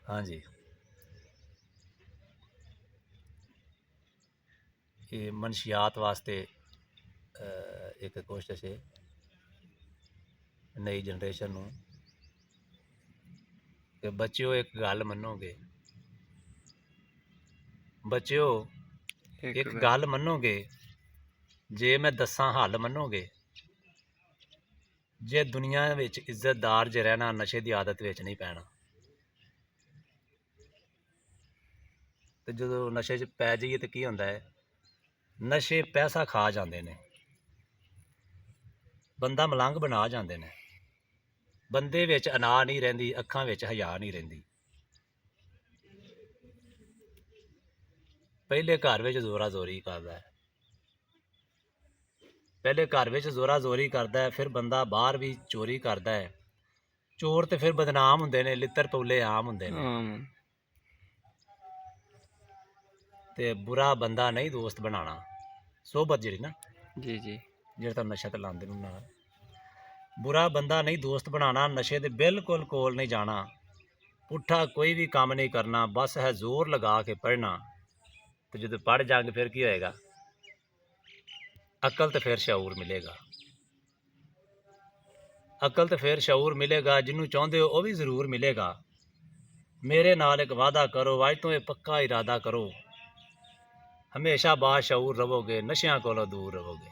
हाँ जी, ये मनशियात वास्ते एक कोशिश है नई जनरेशन नूं कि बच्चों एक गल मनोगे, बच्चों एक एक गल गल मनोगे, जे मैं दस्सां हल मनोगे, जे दुनिया विच इज्जतदार जे रहना नशे की आदत विच नहीं पैना। तो जो नशे च पै जाइए तो की होंदा है, नशे पैसा खा जाते हैं, बंदा मलंग बना जाते हैं, बंदे विच अना नहीं रहिंदी, अखां विच हया नहीं रहिंदी। पहले घर विच जोरा जोरी करदा है, पहले घर विच जोरा जोरी करदा है, फिर बंदा बाहर भी चोरी करदा है। चोर तो फिर बदनाम हुंदे ने, लित्तर पौले आम हुंदे ने। आम। ते बुरा बंदा नहीं दोस्त बनाना, सोहबत जिहड़ी ना, जी जी। जेह्ड़ा तुम नशा ते लांदे नूं नाल, बुरा बंदा नहीं दोस्त बनाना, नशे दे बिल्कुल कोल नहीं जाना, पुट्ठा कोई भी काम नहीं करना, बस है जोर लगा के पढ़ना। तो जो पढ़ जाएंगे फिर की होएगा, अकल तो फिर शऊर मिलेगा, अकल तो फिर शऊर मिलेगा, जिन्हों चाहते हो वह भी जरूर मिलेगा। मेरे नाल एक वादा करो, अज तो यह पक्का इरादा करो, हमेशा बाशऊर रहोगे, नशियां कोलों दूर रहोगे।